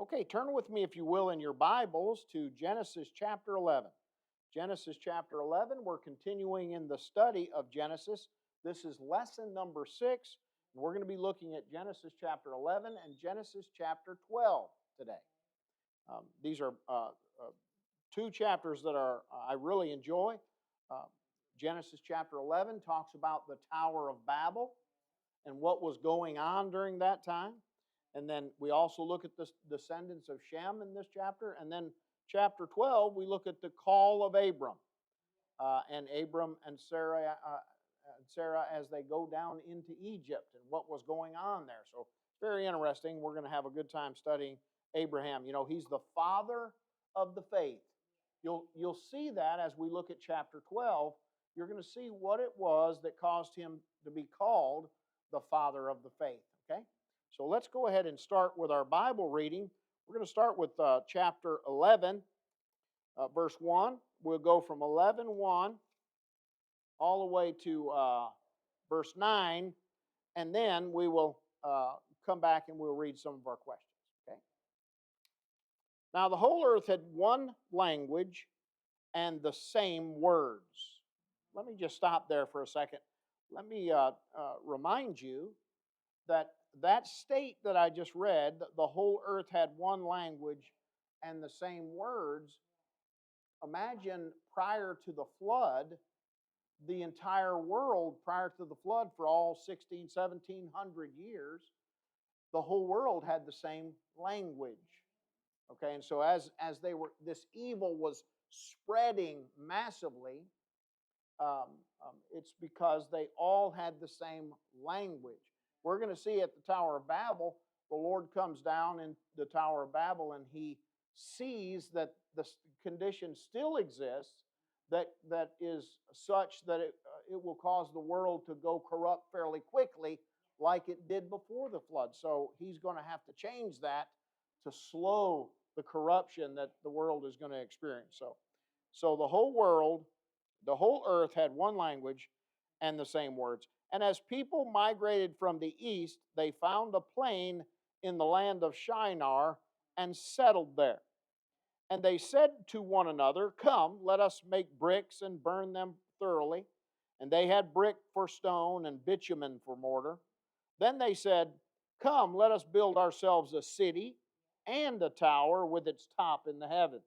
Okay, turn with me, if you will, in your Bibles to Genesis chapter 11. Genesis chapter 11, we're continuing in the study of Genesis. This is lesson number 6. We're going to be looking at Genesis chapter 11 and Genesis chapter 12 today. These are two chapters that I really enjoy. Uh, Genesis chapter 11 talks about the Tower of Babel and what was going on during that time. And then we also look at the descendants of Shem in this chapter. And then chapter 12, we look at the call of Abram. And Abram and Sarah as they go down into Egypt and what was going on there. So very interesting. We're going to have a good time studying Abraham. You know, he's the father of the faith. You'll see that as we look at chapter 12. You're going to see what it was that caused him to be called the father of the faith. Okay? So let's go ahead and start with our Bible reading. We're going to start with chapter 11, verse 1. We'll go from 11:1 all the way to verse 9, and then we will come back and we'll read some of our questions. Okay? Now the whole earth had one language and the same words. Let me just stop there for a second. Let me remind you that state that I just read, the whole earth had one language and the same words. Imagine prior to the flood, the entire world prior to the flood for all 1700 years, the whole world had the same language. Okay, and so as this evil was spreading massively, it's because they all had the same language. We're going to see at the Tower of Babel, the Lord comes down in the Tower of Babel and he sees that the condition still exists that is such that it will cause the world to go corrupt fairly quickly like it did before the flood. So he's going to have to change that to slow the corruption that the world is going to experience. So the whole world, the whole earth had one language and the same words. And as people migrated from the east, they found a plain in the land of Shinar and settled there. And they said to one another, "Come, let us make bricks and burn them thoroughly." And they had brick for stone and bitumen for mortar. Then they said, "Come, let us build ourselves a city and a tower with its top in the heavens.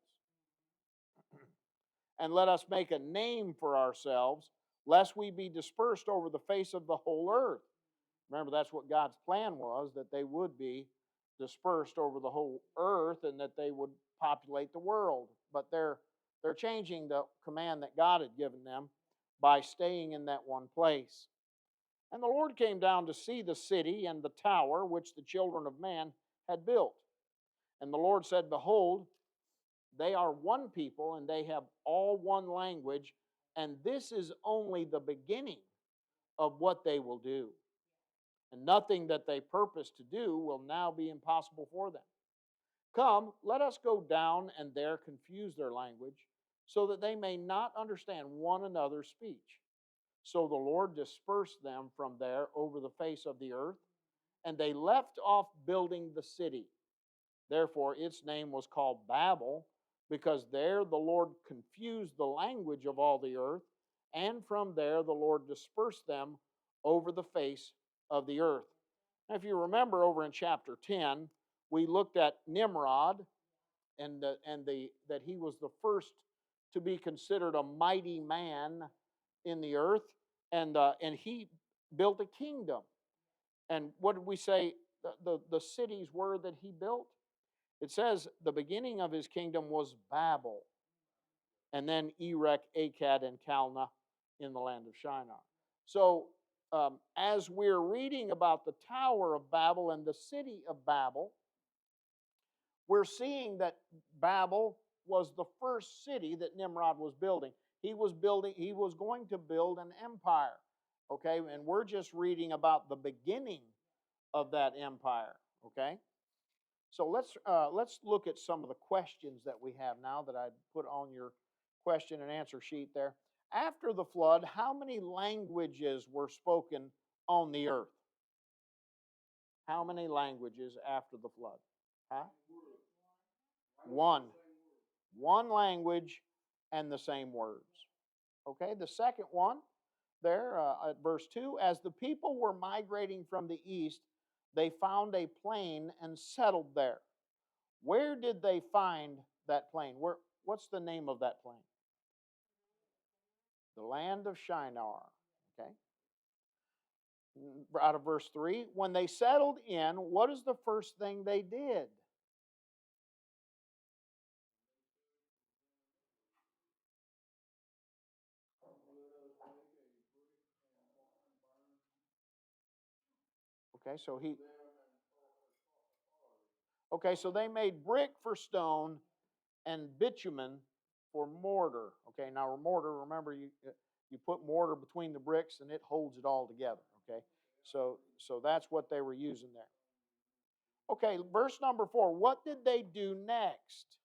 And let us make a name for ourselves, lest we be dispersed over the face of the whole earth." Remember, that's what God's plan was, that they would be dispersed over the whole earth and that they would populate the world. But they're changing the command that God had given them by staying in that one place. And the Lord came down to see the city and the tower which the children of man had built. And the Lord said, "Behold, they are one people, and they have all one language, and this is only the beginning of what they will do. And nothing that they purpose to do will now be impossible for them. Come, let us go down and there confuse their language, so that they may not understand one another's speech." So the Lord dispersed them from there over the face of the earth, and they left off building the city. Therefore, its name was called Babel, because there the Lord confused the language of all the earth, and from there the Lord dispersed them over the face of the earth. Now, if you remember over in chapter 10, we looked at Nimrod and that he was the first to be considered a mighty man in the earth, and he built a kingdom. And what did we say the cities were that he built? It says the beginning of his kingdom was Babel, and then Erech, Akkad, and Calneh in the land of Shinar. So, as we're reading about the Tower of Babel and the city of Babel, we're seeing that Babel was the first city that Nimrod was building. He was going to build an empire. Okay, and we're just reading about the beginning of that empire. Okay. So let's look at some of the questions that we have now that I put on your question and answer sheet there. After the flood, how many languages were spoken on the earth? How many languages after the flood? Huh? One. One language and the same words. Okay, the second one there at verse 2, as the people were migrating from the east, they found a plain and settled there. Where did they find that plain? What's the name of that plain? The land of Shinar. Okay. Out of verse 3, when they settled in, what is the first thing they did? Okay, so he Okay, so they made brick for stone and bitumen for mortar. Okay, now mortar, remember you put mortar between the bricks and it holds it all together. Okay, so that's what they were using there. Okay, verse number 4. What did they do next?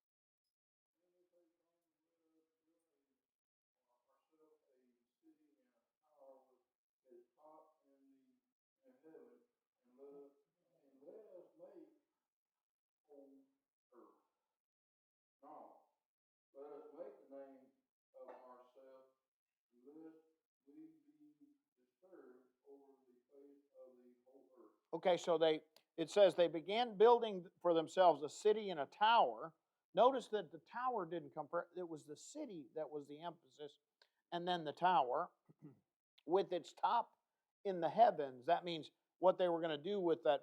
Okay, so it says they began building for themselves a city and a tower. Notice that the tower didn't come first. It was the city that was the emphasis, and then the tower with its top in the heavens. That means what they were going to do with that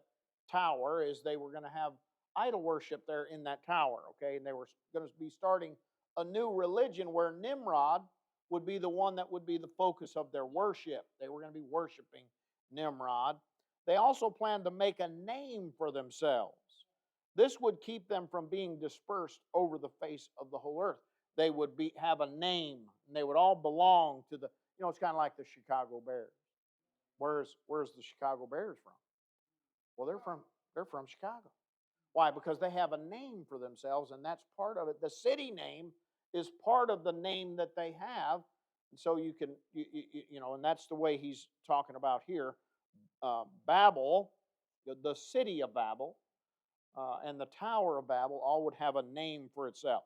tower is they were going to have idol worship there in that tower, okay? And they were going to be starting a new religion where Nimrod would be the one that would be the focus of their worship. They were going to be worshiping Nimrod. They also planned to make a name for themselves. This would keep them from being dispersed over the face of the whole earth. They would have a name, and they would all belong to the, it's kind of like the Chicago Bears. Where's the Chicago Bears from? Well, they're from Chicago. Why? Because they have a name for themselves, and that's part of it. The city name is part of the name that they have, and so you can, and that's the way he's talking about here. Babel, the city of Babel, and the Tower of Babel all would have a name for itself.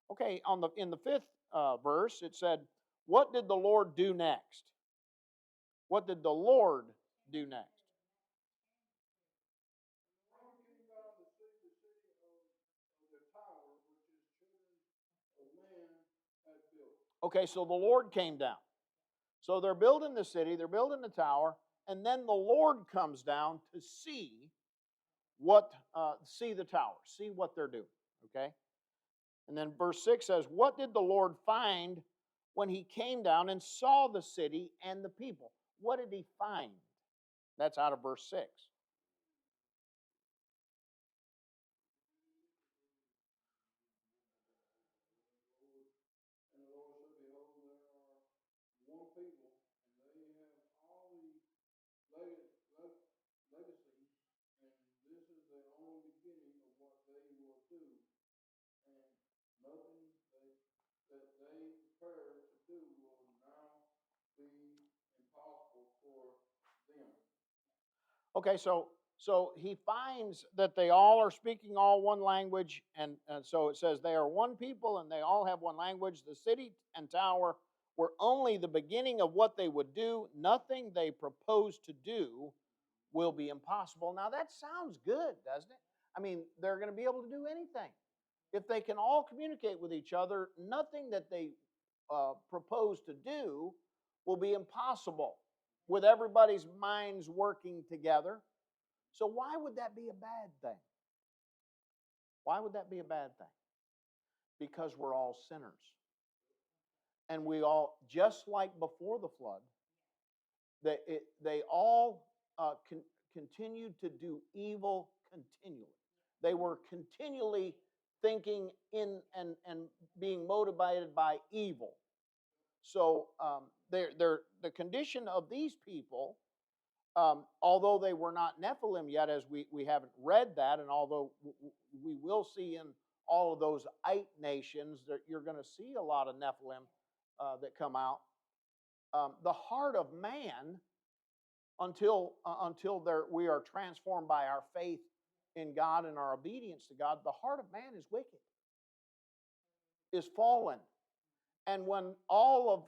Okay, in the 5th verse, it said, "What did the Lord do next?" What did the Lord do next? Okay, so the Lord came down. So they're building the city, they're building the tower, and then the Lord comes down to see the tower, see what they're doing. Okay, and then verse 6 says, "What did the Lord find when he came down and saw the city and the people?" What did he find? That's out of verse 6. Okay, so he finds that they all are speaking all one language, and so it says they are one people and they all have one language. The city and tower were only the beginning of what they would do. Nothing they propose to do will be impossible. Now that sounds good, doesn't it? I mean, they're going to be able to do anything. If they can all communicate with each other, nothing that they propose to do will be impossible with everybody's minds working together. So why would that be a bad thing? Why would that be a bad thing? Because we're all sinners. And we all, just like before the flood, they all continued to do evil continually. They were continually thinking in and being motivated by evil. So the condition of these people, although they were not Nephilim yet, as we haven't read that, and although we will see in all of those Ite nations that you're going to see a lot of Nephilim that come out, the heart of man, until we are transformed by our faith in God and our obedience to God, the heart of man is wicked, is fallen. And when all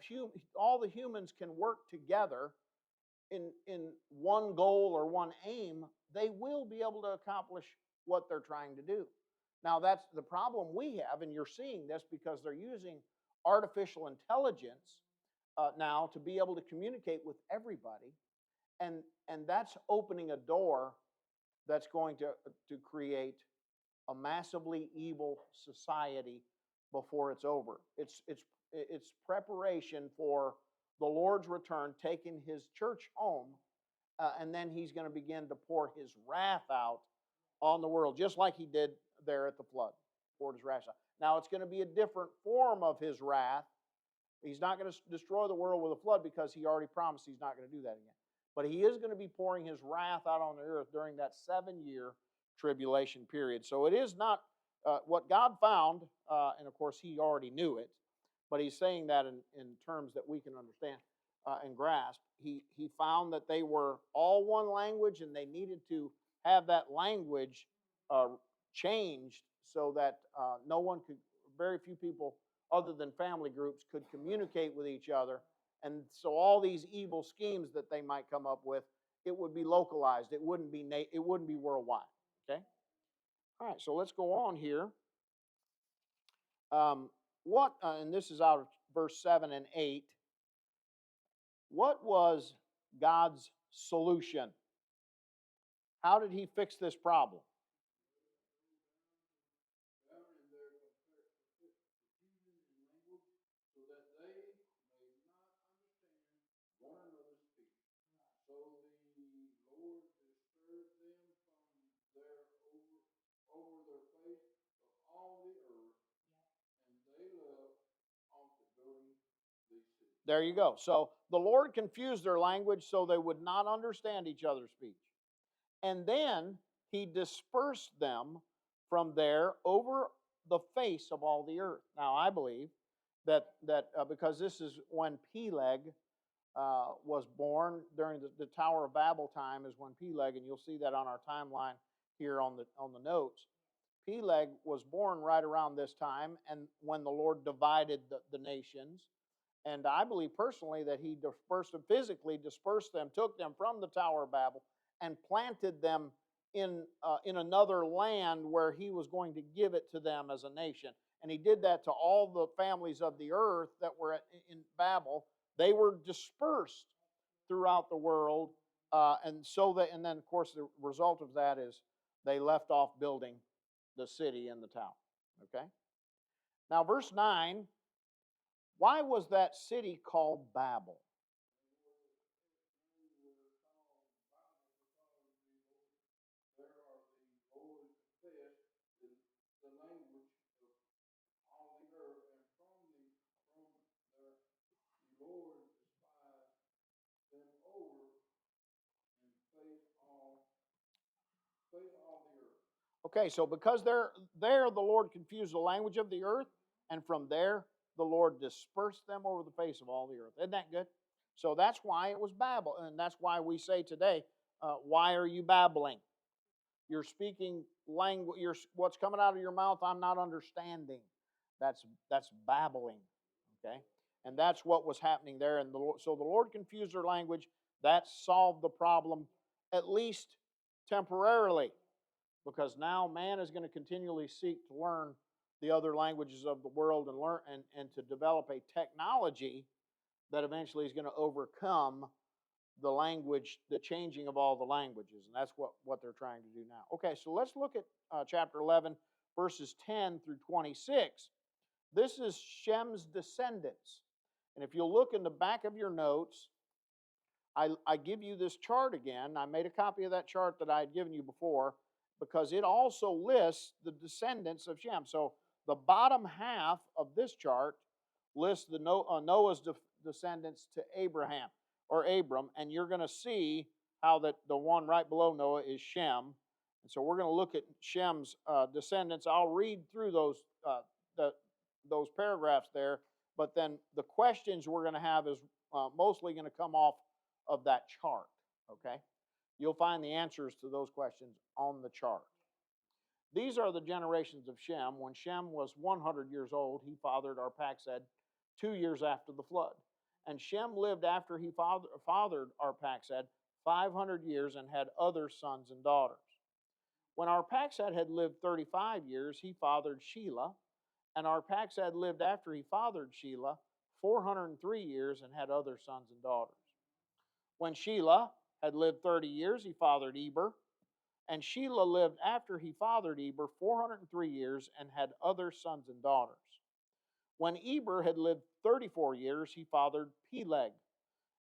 the humans can work together in one goal or one aim, they will be able to accomplish what they're trying to do. Now, that's the problem we have, and you're seeing this because they're using artificial intelligence now to be able to communicate with everybody, and that's opening a door that's going to create a massively evil society before it's over. It's preparation for the Lord's return, taking his church home, and then he's going to begin to pour his wrath out on the world, just like he did there at the flood. Poured his wrath out. Now it's going to be a different form of his wrath. He's not going to destroy the world with a flood because he already promised he's not going to do that again. But he is going to be pouring his wrath out on the earth during that 7-year tribulation period. So it is not what God found, and of course he already knew it, but he's saying that in terms that we can understand and grasp. He found that they were all one language, and they needed to have that language changed so that no one could, very few people other than family groups could communicate with each other. And so all these evil schemes that they might come up with, it would be localized. It wouldn't be worldwide. Okay? All right, so let's go on here. And this is out of verse 7 and 8. What was God's solution? How did he fix this problem? There you go. So the Lord confused their language so they would not understand each other's speech. And then he dispersed them from there over the face of all the earth. Now, I believe that because this is when Peleg was born during the Tower of Babel time, is when Peleg, and you'll see that on our timeline here on the notes. Peleg was born right around this time, and when the Lord divided the nations. And I believe personally that he physically dispersed them, took them from the Tower of Babel, and planted them in another land where he was going to give it to them as a nation. And he did that to all the families of the earth that were in Babel. They were dispersed throughout the world, and then of course the result of that is they left off building the city and the town. Okay. Now verse 9. Why was that city called Babel? Okay, so because there the Lord confused the language of the earth, and from there the Lord dispersed them over the face of all the earth. Isn't that good? So that's why it was Babel, and that's why we say today, why are you babbling? You're speaking language. What's coming out of your mouth, I'm not understanding. That's babbling. Okay, and that's what was happening there. And so the Lord confused their language. That solved the problem, at least temporarily, because now man is going to continually seek to learn the other languages of the world and learn and to develop a technology that eventually is going to overcome the language, the changing of all the languages. And that's what they're trying to do now. Okay, so let's look at chapter 11, verses 10 through 26. This is Shem's descendants. And if you'll look in the back of your notes, I give you this chart again. I made a copy of that chart that I had given you before because it also lists the descendants of Shem. So the bottom half of this chart lists the Noah's descendants to Abraham or Abram, and you're going to see how that the one right below Noah is Shem. And so we're going to look at Shem's descendants. I'll read through those paragraphs there, but then the questions we're going to have is mostly going to come off of that chart. Okay, you'll find the answers to those questions on the chart. These are the generations of Shem. When Shem was 100 years old, he fathered Arphaxad 2 years after the flood. And Shem lived after he fathered Arphaxad 500 years and had other sons and daughters. When Arphaxad had lived 35 years, he fathered Shelah, and Arphaxad lived after he fathered Shelah 403 years and had other sons and daughters. When Shelah had lived 30 years, he fathered Eber, and Shelah lived after he fathered Eber 403 years and had other sons and daughters. When Eber had lived 34 years, he fathered Peleg,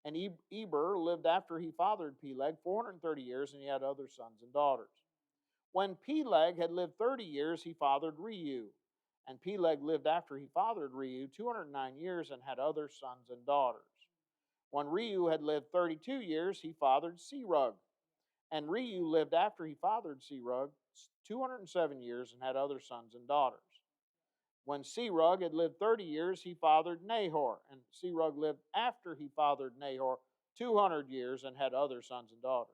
and Eber lived after he fathered Peleg 430 years and he had other sons and daughters. When Peleg had lived 30 years, he fathered Reu, and Peleg lived after he fathered Reu 209 years and had other sons and daughters. When Reu had lived 32 years, he fathered Serug, and Reu lived after he fathered Serug 207 years and had other sons and daughters. When Serug had lived 30 years, he fathered Nahor, and Serug lived after he fathered Nahor 200 years and had other sons and daughters.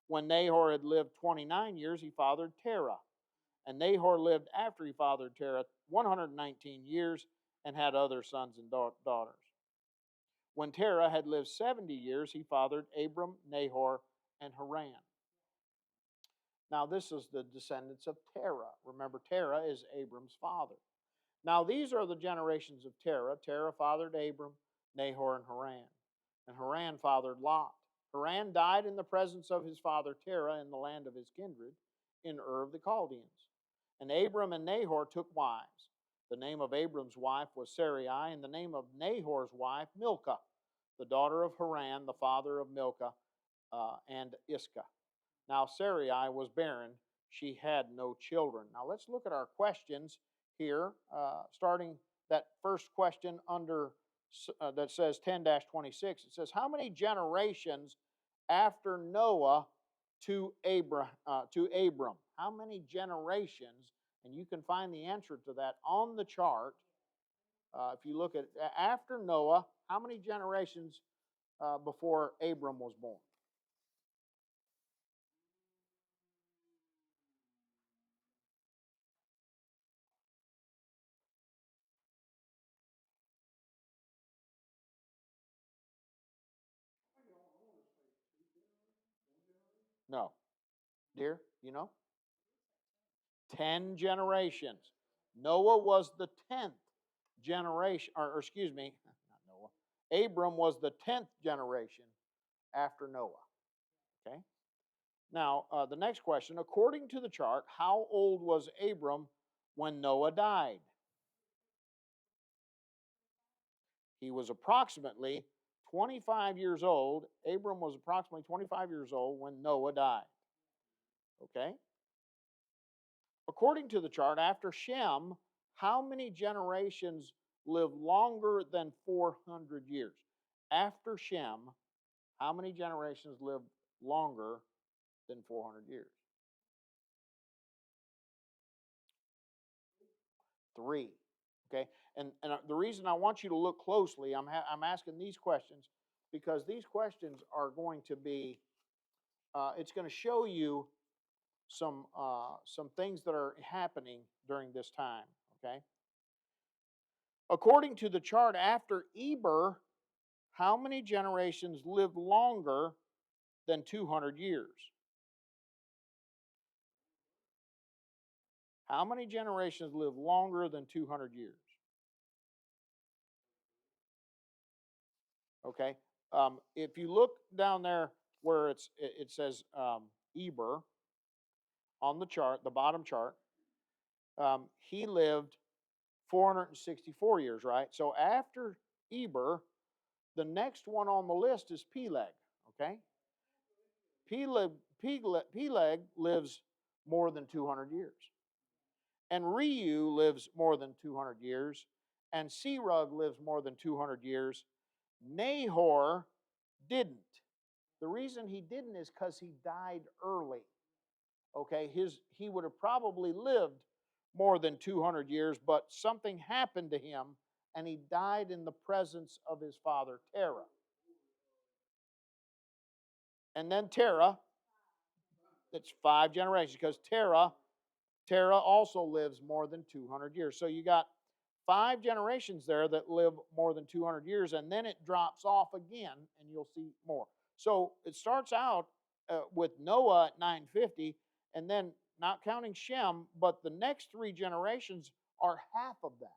When Nahor had lived 29 years, he fathered Terah, and Nahor lived after he fathered Terah 119 years and had other sons and daughters. When Terah had lived 70 years, he fathered Abram, Nahor, and Haran. Now this is the descendants of Terah. Remember, Terah is Abram's father. Now these are the generations of Terah. Terah fathered Abram, Nahor, and Haran. And Haran fathered Lot. Haran died in the presence of his father Terah in the land of his kindred, in Ur of the Chaldeans. And Abram and Nahor took wives. The name of Abram's wife was Sarai, and the name of Nahor's wife Milcah, the daughter of Haran, the father of Milcah and Iscah. Now Sarai was barren; she had no children. Now let's look at our questions here, starting that first question under that says 10-26. It says, how many generations after Noah to Abram? How many generations? And you can find the answer to that on the chart. If you look at after Noah, how many generations before Abram was born? No. Dear, you know? 10 generations. Noah was the 10th generation, or excuse me, not Noah. Abram was the 10th generation after Noah. Okay? Now, the next question, according to the chart, how old was Abram when Noah died? He was approximately 25 years old. Abram was approximately 25 years old when Noah died. Okay? According to the chart, after Shem, how many generations live longer than 400 years? After Shem, how many generations live longer than 400 years? 3. Okay? And the reason I want you to look closely, I'm asking these questions because these questions are going to be, it's going to show you some things that are happening during this time. Okay? According to the chart, after Eber, how many generations live longer than 200 years? How many generations live longer than 200 years? Okay. If you look down there where it says Eber on the chart, the bottom chart, he lived 464 years, right? So after Eber, the next one on the list is Peleg. Okay. Peleg lives more than 200 years. And Reu lives more than 200 years. And Serug lives more than 200 years. Nahor didn't. The reason he didn't is because he died early. Okay, he would have probably lived more than 200 years, but something happened to him, and he died in the presence of his father, Terah. And then Terah, it's 5 generations, because Terah Terah also lives more than 200 years. So you got 5 generations there that live more than 200 years, and then it drops off again, and you'll see more. So it starts out with Noah at 950, and then not counting Shem, but the next 3 generations are half of that.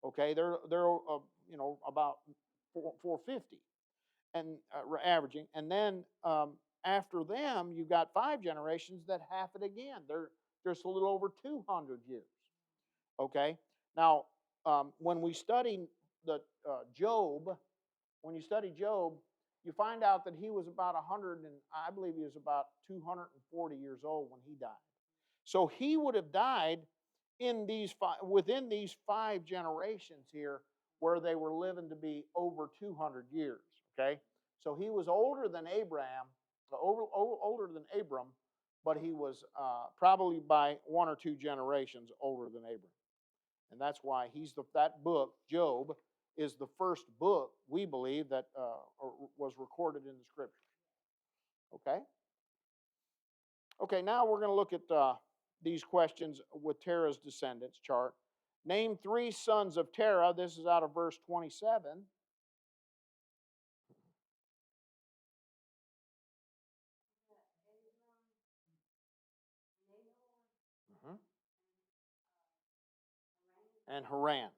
Okay, they're about 450 and averaging, and then after them you got 5 generations that half it again. They're just a little over 200 years. Okay, now when we study the Job, when you study Job, you find out that he was about 100, and I believe he was about 240 years old when he died. So he would have died in within these 5 generations here, where they were living to be over 200 years. Okay, so he was older than Abraham, older than Abram, but he was probably by 1 or 2 generations older than Abram. And that's why that book, Job, is the first book we believe that was recorded in the Scriptures. Okay? Okay, now we're going to look at these questions with Terah's descendants chart. Name 3 sons of Terah. This is out of verse 27. Mhm. And Haran.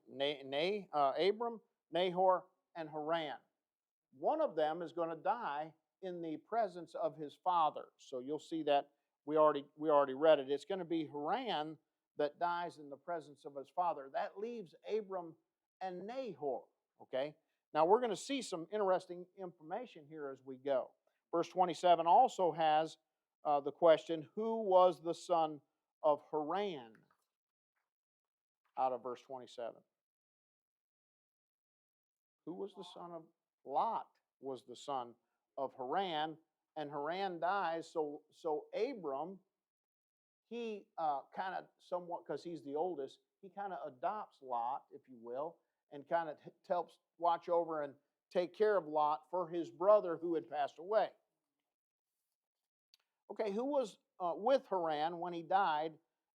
Abram, Nahor, and Haran. One of them is going to die in the presence of his father. So you'll see that we already read it. It's going to be Haran that dies in the presence of his father. That leaves Abram and Nahor. Okay? Now we're going to see some interesting information here as we go. Verse 27 also has the question, who was the son of Haran? Out of verse 27. Who was the son of Lot? Was the son of Haran, and Haran dies. So Abram, he kind of somewhat, because he's the oldest, he kind of adopts Lot, if you will, and kind of helps watch over and take care of Lot for his brother who had passed away. Okay, who was with Haran when he died,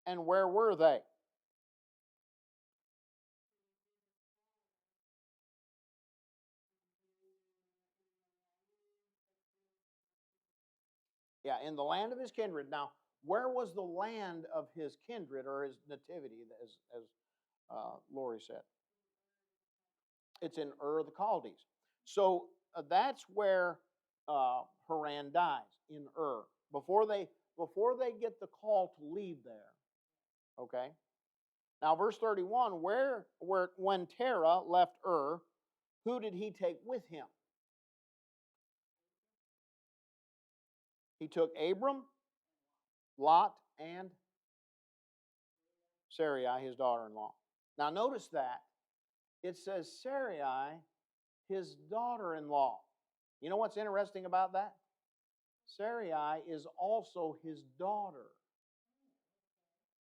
and where were they? Yeah, in the land of his kindred. Now, where was the land of his kindred or his nativity, as Lori said? It's in Ur of the Chaldees. So that's where Haran dies, in Ur. Before they get the call to leave there. Okay. Now, verse 31, where when Terah left Ur, who did he take with him? He took Abram, Lot, and Sarai, his daughter-in-law. Now, notice that it says Sarai, his daughter-in-law. You know what's interesting about that? Sarai is also his daughter.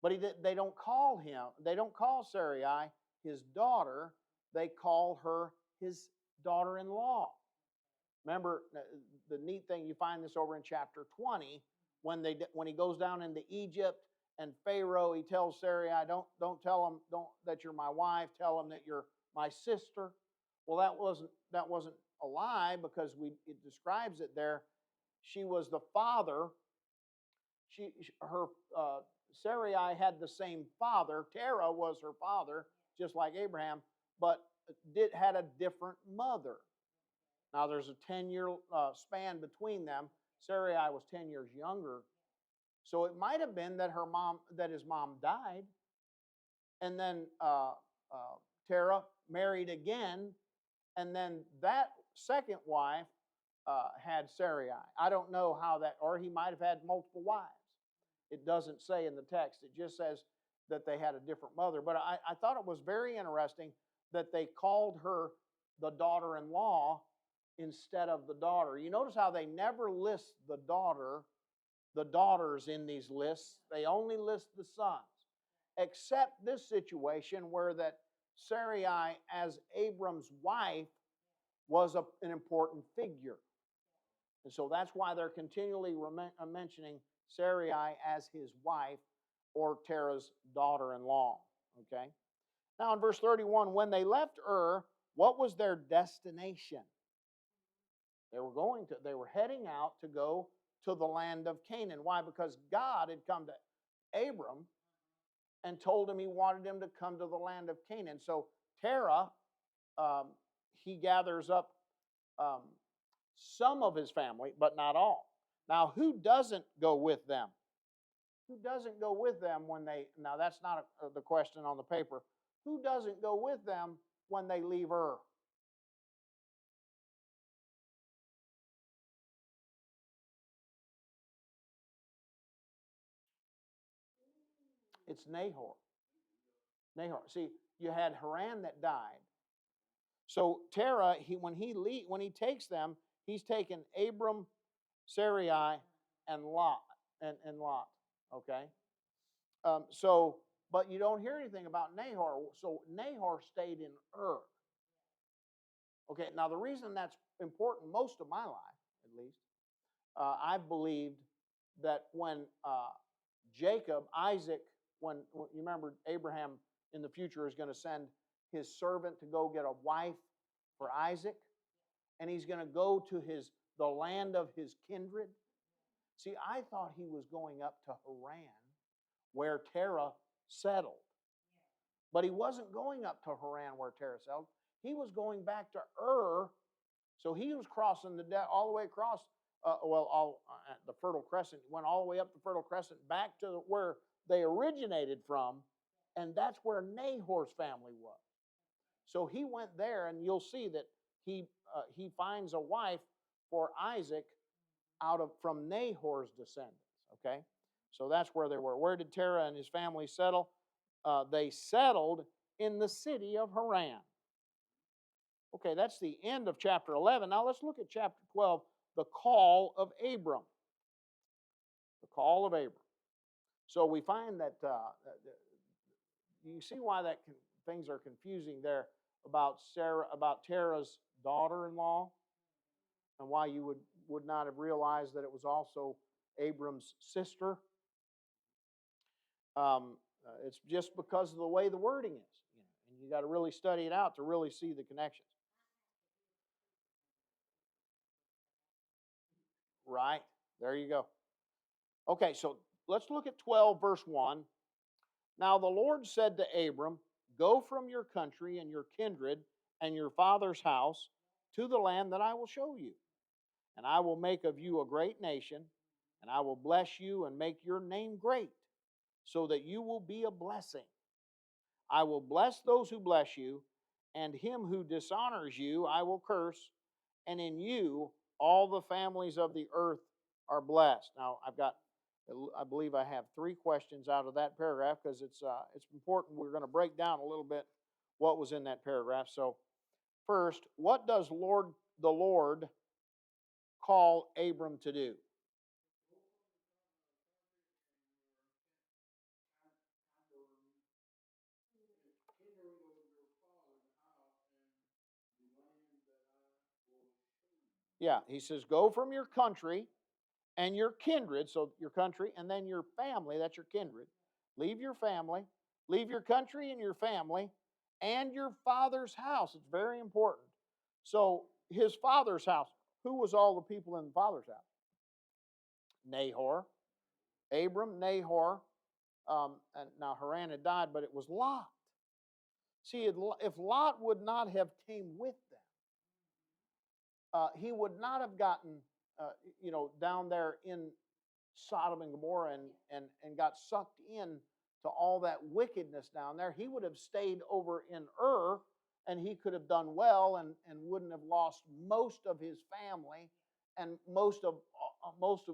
But they don't call Sarai his daughter. They call her his daughter-in-law. Remember, the neat thing, you find this over in chapter 20, when he goes down into Egypt, and Pharaoh, he tells Sarai, don't tell him that you're my wife, tell him that you're my sister. Well, that wasn't a lie, because it describes it there. She was the father. Sarai had the same father. Terah was her father, just like Abraham, but had a different mother. Now, there's a 10-year span between them. Sarai was 10 years younger. So it might have been that his mom died, and then Terah married again, and then that second wife had Sarai. I don't know how that, or he might have had multiple wives. It doesn't say in the text. It just says that they had a different mother. But I thought it was very interesting that they called her the daughter-in-law instead of the daughter. You notice how they never list the daughters in these lists. They only list the sons, except this situation where that Sarai, as Abram's wife, was an important figure. And so that's why they're continually mentioning Sarai as his wife, or Terah's daughter-in-law. Okay? Now in verse 31, when they left Ur, what was their destination? They were heading out to go to the land of Canaan. Why? Because God had come to Abram and told him he wanted him to come to the land of Canaan. So Terah, he gathers up um, some of his family, but not all. Now, who doesn't go with them? Who doesn't go with them when they, now that's not the question on the paper. Who doesn't go with them when they leave Ur? It's Nahor. Nahor. See, you had Haran that died. So Terah, when he takes them, he's taken Abram, Sarai, and Lot, and Lot. Okay. But you don't hear anything about Nahor. So Nahor stayed in Ur. Okay. Now the reason that's important, most of my life, at least, I believed that when Jacob, Isaac, when you remember Abraham in the future is going to send his servant to go get a wife for Isaac, and he's going to go to the land of his kindred. See, I thought he was going up to Haran, where Terah settled. But he wasn't going up to Haran where Terah settled. He was going back to Ur. So he was crossing all the way across, the Fertile Crescent, went all the way up the Fertile Crescent back to where they originated from, and that's where Nahor's family was. So he went there, and you'll see that he finds a wife for Isaac from Nahor's descendants. Okay, so that's where they were. Where did Terah and his family settle? They settled in the city of Haran. Okay, that's the end of chapter 11. Now let's look at chapter 12, the call of Abram. The call of Abram. So we find that you see why things are confusing there about Terah's daughter-in-law, and why you would not have realized that it was also Abram's sister. It's just because of the way the wording is, and you got to really study it out to really see the connections. Right, there you go. Okay, so let's look at 12, verse 1. Now the Lord said to Abram, "Go from your country and your kindred and your father's house to the land that I will show you. And I will make of you a great nation, and I will bless you and make your name great, so that you will be a blessing. I will bless those who bless you, and him who dishonors you I will curse, and in you all the families of the earth are blessed." Now, I believe I have 3 questions out of that paragraph, because it's important. We're going to break down a little bit what was in that paragraph. So, first, what does the Lord call Abram to do? Yeah, he says, go from your country and your kindred, so your country, and then your family, that's your kindred. Leave your family, leave your country and your family, and your father's house. It's very important. So, his father's house, who was all the people in the father's house? Nahor, Abram, Nahor, and now Haran had died, but it was Lot. See, if Lot would not have came with them, he would not have gotten, down there in Sodom and Gomorrah and got sucked in to all that wickedness down there. He would have stayed over in Ur, and he could have done well and wouldn't have lost most of his family and most of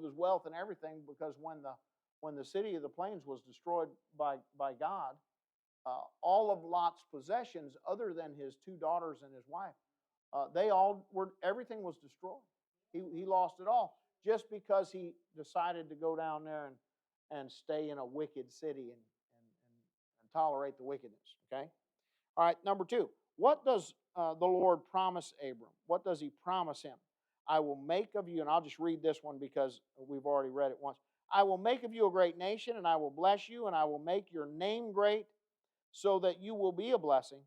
his wealth and everything, because when the city of the plains was destroyed by God, all of Lot's possessions, other than his 2 daughters and his wife, everything was destroyed. He lost it all just because he decided to go down there and stay in a wicked city and tolerate the wickedness. Okay? All right, number 2. What does the Lord promise Abram? What does he promise him? I will make of you, and I'll just read this one because we've already read it once. I will make of you a great nation, and I will bless you, and I will make your name great, so that you will be a blessing.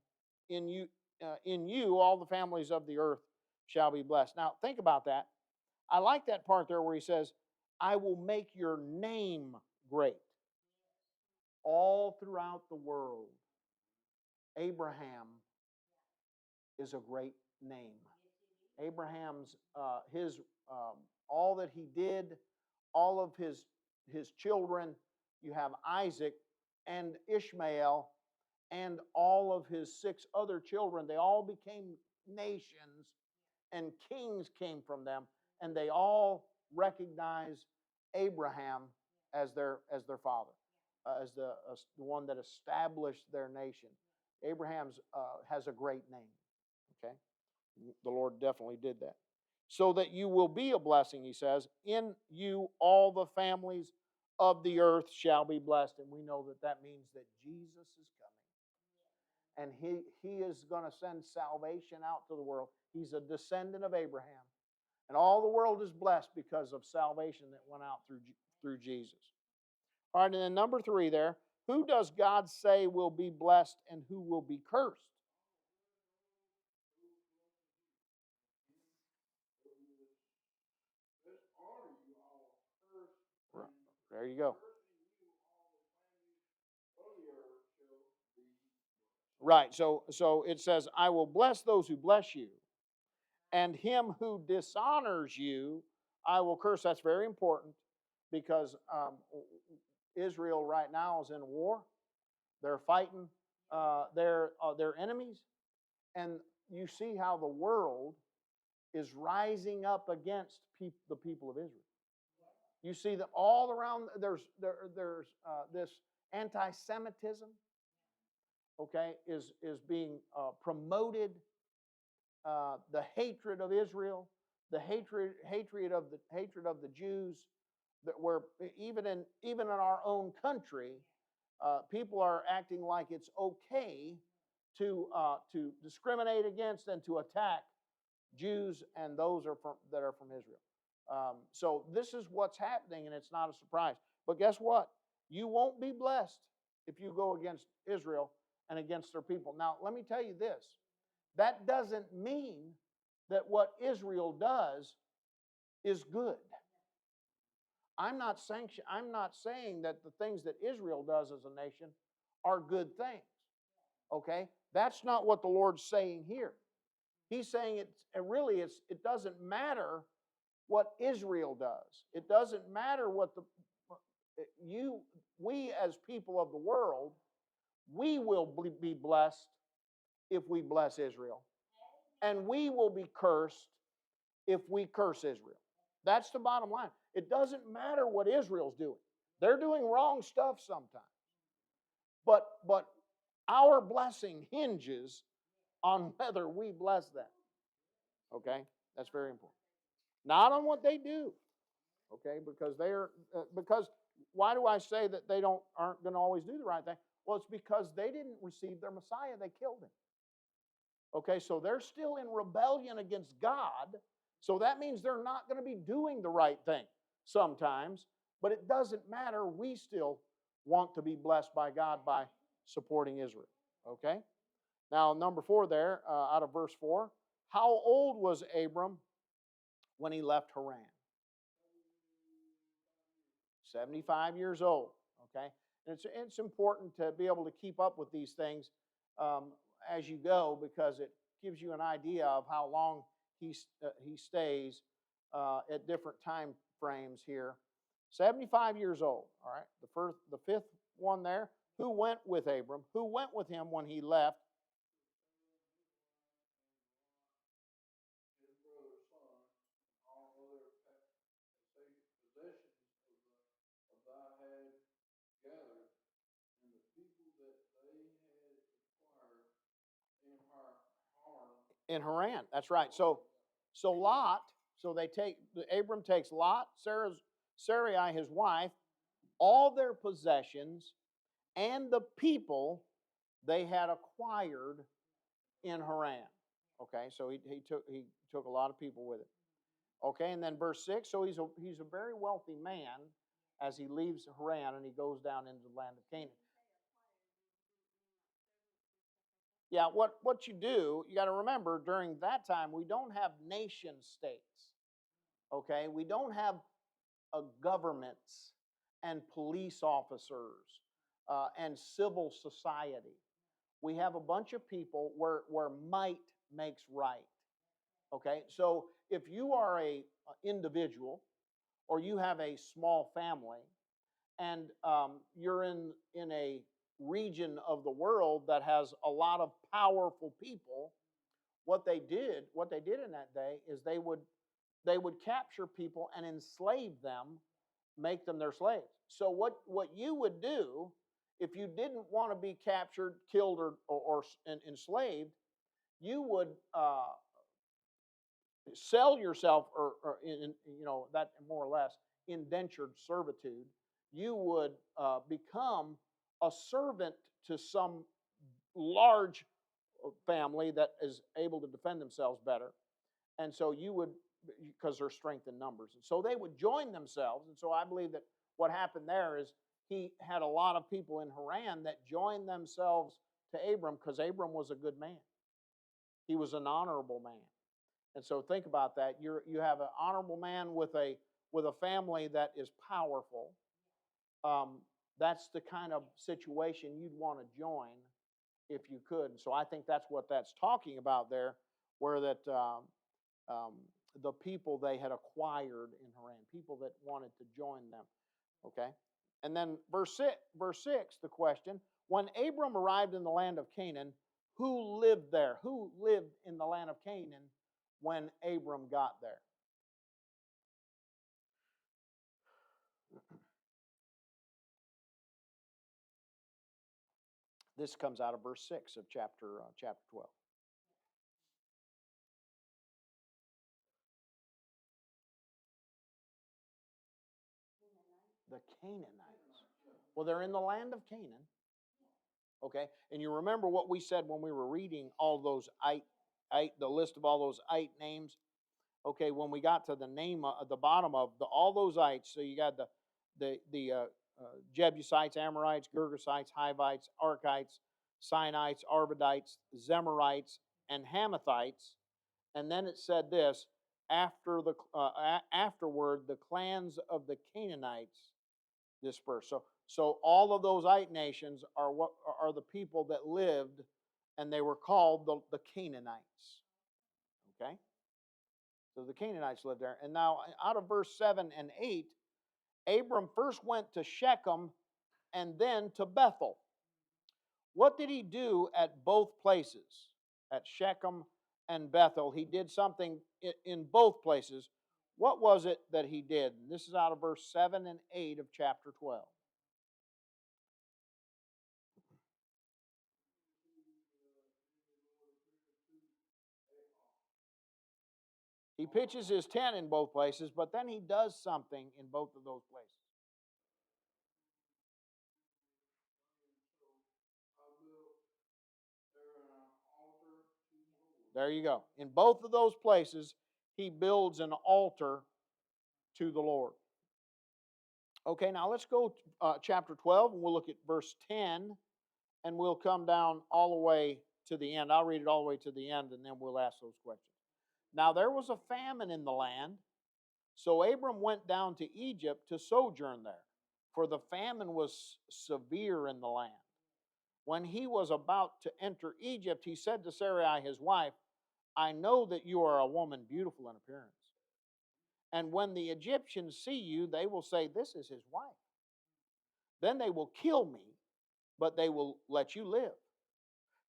In you, all the families of the earth shall be blessed. Now, think about that. I like that part there where he says, I will make your name great. All throughout the world, Abraham is a great name. Abraham's, all that he did, all of his children, you have Isaac and Ishmael, and all of his 6 other children, they all became nations, and kings came from them, and they all recognized Abraham as their father, as the one that established their nation. Abraham's has a great name. Okay, the Lord definitely did that. So that you will be a blessing, he says. In you, all the families of the earth shall be blessed, and we know that that means that Jesus is coming, and he is going to send salvation out to the world. He's a descendant of Abraham, and all the world is blessed because of salvation that went out through Jesus. All right, and then number 3 there, who does God say will be blessed and who will be cursed? There you go. Right, so it says, I will bless those who bless you, and him who dishonors you, I will curse. That's very important because Israel right now is in war. They're fighting their enemies, and you see how the world is rising up against the people of Israel. You see that all around there's this anti-Semitism. Okay, is being promoted. The hatred of Israel, the hatred of the Jews, that where even in our own country, people are acting like it's okay to discriminate against and to attack Jews and those that are from Israel. So this is what's happening, and it's not a surprise. But guess what? You won't be blessed if you go against Israel and against their people. Now, let me tell you this. That doesn't mean that what Israel does is good. I'm not saying that the things that Israel does as a nation are good things. Okay? That's not what the Lord's saying here. He's saying it doesn't matter what Israel does. It doesn't matter what we as people of the world, we will be blessed if we bless Israel. And we will be cursed if we curse Israel. That's the bottom line. It doesn't matter what Israel's doing. They're doing wrong stuff sometimes. But our blessing hinges on whether we bless them. Okay? That's very important. Not on what they do. Okay? Because why do I say that they aren't going to always do the right thing? Well, it's because they didn't receive their Messiah. They killed him. Okay, so they're still in rebellion against God. So that means they're not going to be doing the right thing sometimes. But it doesn't matter. We still want to be blessed by God by supporting Israel. Okay? Now, number 4 there, out of verse 4. How old was Abram when he left Haran? 75 years old. Okay? And it's important to be able to keep up with these things as you go, because it gives you an idea of how long he stays at different time frames here. 75 years old. All right. The 5th one there. Who went with Abram? Who went with him when he left? In Haran. That's right. So Lot. So Abram takes Lot, Sarai, his wife, all their possessions, and the people they had acquired in Haran. Okay, so he took a lot of people with it. Okay, and then verse 6. So he's a very wealthy man as he leaves Haran and he goes down into the land of Canaan. Yeah, what you do, you got to remember during that time, we don't have nation states. Okay? We don't have governments and police officers and civil society. We have a bunch of people where might makes right. Okay? So if you are a individual or you have a small family and you're in a region of the world that has a lot of powerful people, what they did in that day is they would capture people and enslave them, make them their slaves. So what you would do if you didn't want to be captured, killed, or enslaved, you would sell yourself, or that more or less indentured servitude. You would become a servant to some large family that is able to defend themselves better, and so you would, because there's strength in numbers, and so they would join themselves. And so I believe that what happened there is he had a lot of people in Haran that joined themselves to Abram because Abram was a good man. He was an honorable man. And so think about that. You have an honorable man with a family that is powerful. That's the kind of situation you'd want to join if you could. And so I think that's what that's talking about there, where that the people they had acquired in Haran, people that wanted to join them. Okay, and then verse 6, the question: when Abram arrived in the land of Canaan, who lived there? Who lived in the land of Canaan when Abram got there? This comes out of verse 6 of chapter 12. The Canaanites. Well, they're in the land of Canaan. Okay, and you remember what we said when we were reading all those the list of all those names. Okay, when we got to the name at the bottom of all those ites, so you got the Jebusites, Amorites, Girgashites, Hivites, Arkites, Sinites, Arvadites, Zemarites, and Hamathites, and then it said this: afterward the clans of the Canaanites dispersed. So all of those ite nations are the people that lived, and they were called the Canaanites. Okay. So the Canaanites lived there. And now, out of verse 7 and 8, Abram first went to Shechem and then to Bethel. What did he do at both places? At Shechem and Bethel. He did something in both places. What was it that he did? And this is out of verse 7 and 8 of chapter 12. He pitches his tent in both places, but then he does something in both of those places. There you go. In both of those places, he builds an altar to the Lord. Okay, now let's go to chapter 12, and we'll look at verse 10, and we'll come down all the way to the end. I'll read it all the way to the end, and then we'll ask those questions. Now there was a famine in the land, so Abram went down to Egypt to sojourn there, for the famine was severe in the land. When he was about to enter Egypt, he said to Sarai his wife, I know that you are a woman beautiful in appearance. And when the Egyptians see you, they will say, this is his wife. Then they will kill me, but they will let you live.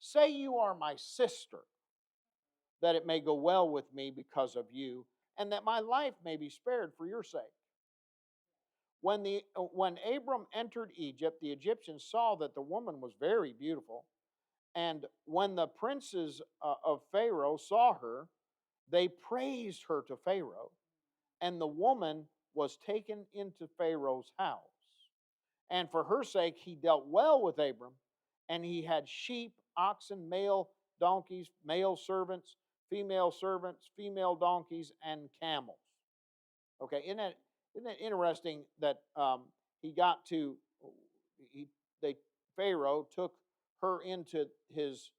Say you are my sister, that it may go well with me because of you, and that my life may be spared for your sake. When Abram entered Egypt, the Egyptians saw that the woman was very beautiful. And when the princes of Pharaoh saw her, they praised her to Pharaoh. And the woman was taken into Pharaoh's house. And for her sake, he dealt well with Abram. And he had sheep, oxen, male donkeys, male servants, female donkeys, and camels. Okay, isn't that interesting that he got to, he, they, Pharaoh took her into his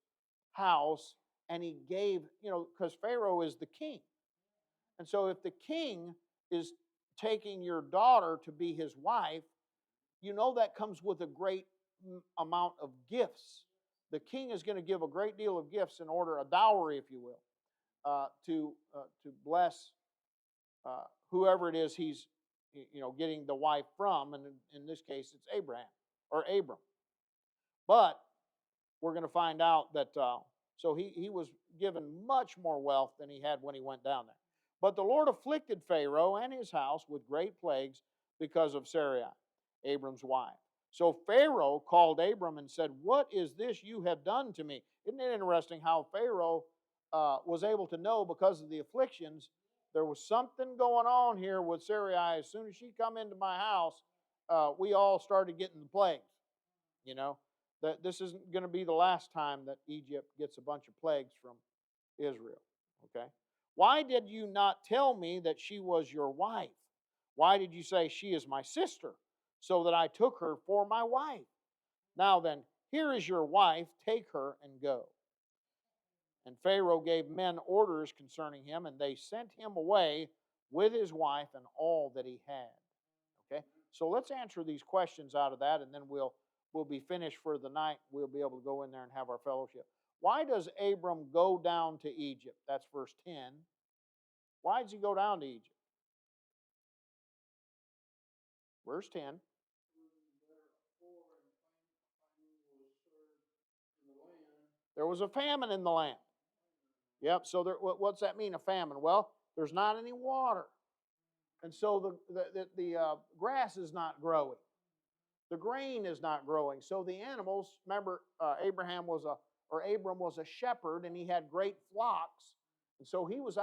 house, and he gave, because Pharaoh is the king. And so if the king is taking your daughter to be his wife, that comes with a great amount of gifts. The king is going to give a great deal of gifts in order, a dowry, if you will, to bless whoever it is he's getting the wife from, and in this case it's Abraham or Abram. But we're going to find out that so he was given much more wealth than he had when he went down there. But the Lord afflicted Pharaoh and his house with great plagues because of Sarai, Abram's wife. So Pharaoh called Abram and said, "What is this you have done to me?" Isn't it interesting how Pharaoh was able to know because of the afflictions there was something going on here with Sarai? As soon as she come into my house, we all started getting the plagues. That this isn't going to be the last time that Egypt gets a bunch of plagues from Israel. Okay? Why did you not tell me that she was your wife? Why did you say she is my sister, so that I took her for my wife? Now then, here is your wife, take her and go. And Pharaoh gave men orders concerning him, and they sent him away with his wife and all that he had. Okay? So let's answer these questions out of that, and then we'll be finished for the night. We'll be able to go in there and have our fellowship. Why does Abram go down to Egypt? That's verse 10. Why does he go down to Egypt? Verse 10. There was a famine in the land. Yep, so what's that mean, a famine? Well, there's not any water. And so the grass is not growing. The grain is not growing. So the animals, remember, Abram was a shepherd, and he had great flocks. And so he was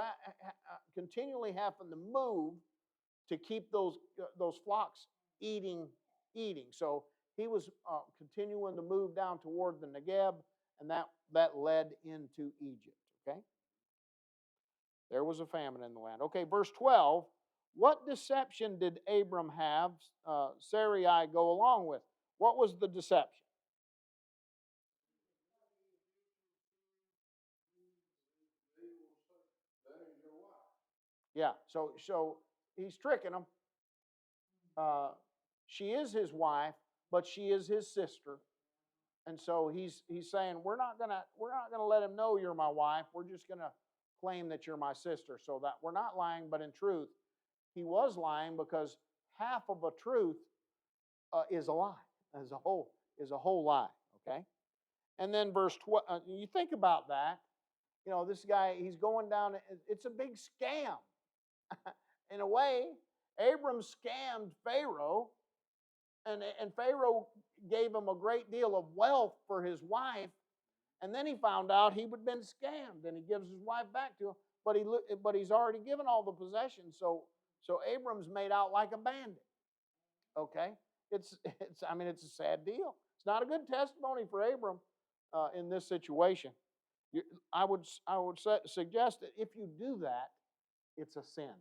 continually having to move to keep those flocks eating. So he was continuing to move down toward the Negeb, and that led into Egypt. Okay? There was a famine in the land. Okay, verse 12. What deception did Abram have Sarai go along with? What was the deception? Yeah, so he's tricking them. She is his wife, but she is his sister, and so he's saying we're not gonna let him know you're my wife. We're just gonna claim that you're my sister, so that we're not lying. But in truth, he was lying, because half of a truth is a lie. As a whole lie. Okay, and then verse 12. You think about that. This guy, he's going down. It's a big scam. In a way, Abram scammed Pharaoh, and Pharaoh gave him a great deal of wealth for his wife, and then he found out he had been scammed, and he gives his wife back to him, but he's already given all the possessions, so Abram's made out like a bandit. Okay, it's a sad deal. It's not a good testimony for Abram in this situation. I would suggest that if you do that, it's a sin.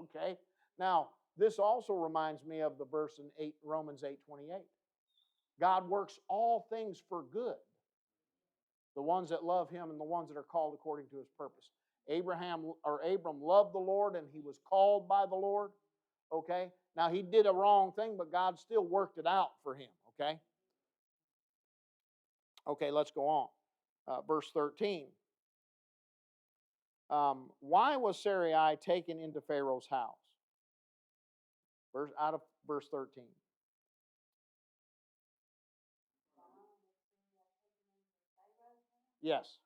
Okay? Now, this also reminds me of the verse in Romans 8:28. God works all things for good, the ones that love him and the ones that are called according to his purpose. Abram loved the Lord, and he was called by the Lord. Okay? Now, he did a wrong thing, but God still worked it out for him. Okay? Okay, let's go on. Verse 13. Why was Sarai taken into Pharaoh's house? Out of verse 13. Yes.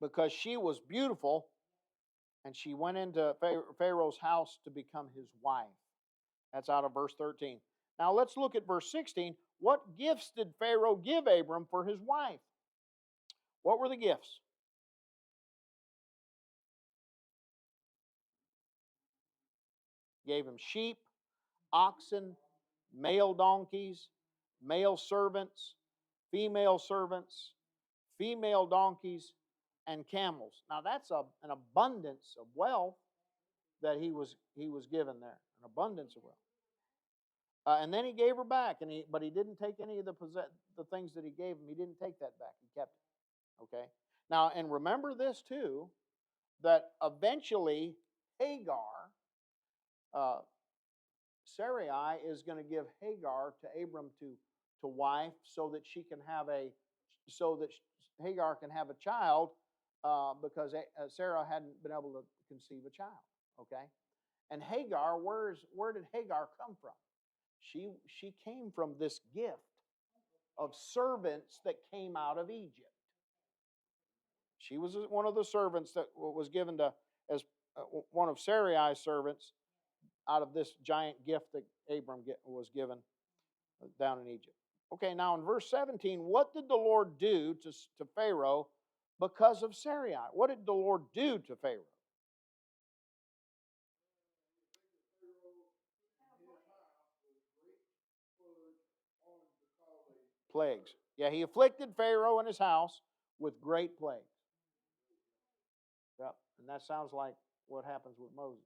Because she was beautiful, and she went into Pharaoh's house to become his wife. That's out of verse 13. Now let's look at verse 16. What gifts did Pharaoh give Abram for his wife? What were the gifts? Gave him sheep, oxen, male donkeys, male servants, female servants, female donkeys, and camels. Now that's an abundance of wealth that he was given there, an abundance of wealth. And then he gave her back, but he didn't take any of the things that he gave him. He didn't take that back. He kept it. Okay. Now, and remember this too, that eventually Hagar, Sarai is going to give Hagar to Abram to wife, so that Hagar can have a child, because Sarah hadn't been able to conceive a child. Okay, and Hagar, where did Hagar come from? She came from this gift of servants that came out of Egypt. She was one of the servants that was given to as one of Sarai's servants out of this giant gift that Abram was given down in Egypt. Okay, now in verse 17, what did the Lord do to Pharaoh because of Sarai? What did the Lord do to Pharaoh? Plagues. Yeah, he afflicted Pharaoh and his house with great plagues. Yep, and that sounds like what happens with Moses.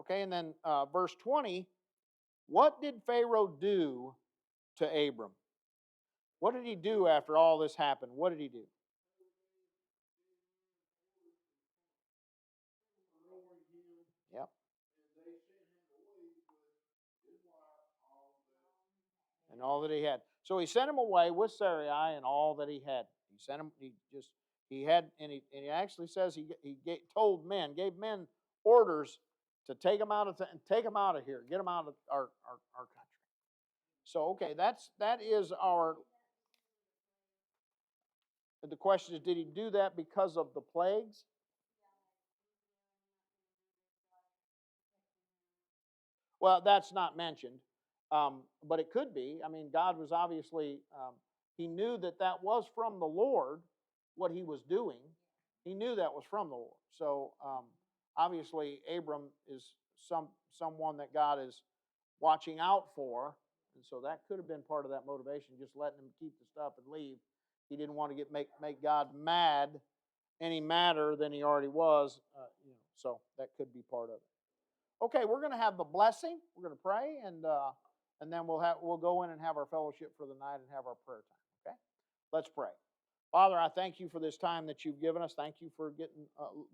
Okay, and then verse 20, what did Pharaoh do to Abram? What did he do after all this happened? What did he do? Yep. And all that he had. So he sent him away with Sarai and all that he had. He sent him. He had, and he actually says gave men orders to take him out of here, get him out of our country. So okay, that is our. The question is, did he do that because of the plagues? Well, that's not mentioned, but it could be. I mean, God was obviously, he knew that was from the Lord, what he was doing. He knew that was from the Lord. So, obviously, Abram is someone that God is watching out for, and so that could have been part of that motivation, just letting him keep the stuff and leave. He didn't want to make God mad any madder than he already was, so that could be part of it. Okay, we're going to have the blessing. We're going to pray, and then we'll go in and have our fellowship for the night and have our prayer time. Okay, let's pray. Father, I thank you for this time that you've given us. Thank you for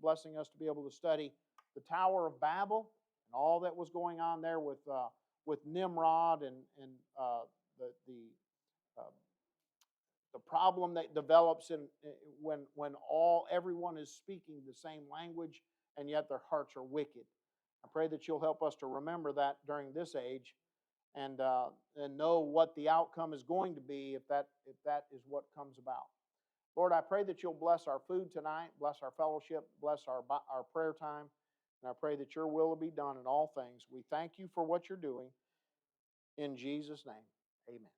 blessing us to be able to study the Tower of Babel and all that was going on there with Nimrod and the problem that develops when everyone is speaking the same language and yet their hearts are wicked. I pray that you'll help us to remember that during this age, and know what the outcome is going to be if that is what comes about. Lord, I pray that you'll bless our food tonight, bless our fellowship, bless our prayer time, and I pray that your will be done in all things. We thank you for what you're doing. In Jesus' name, amen.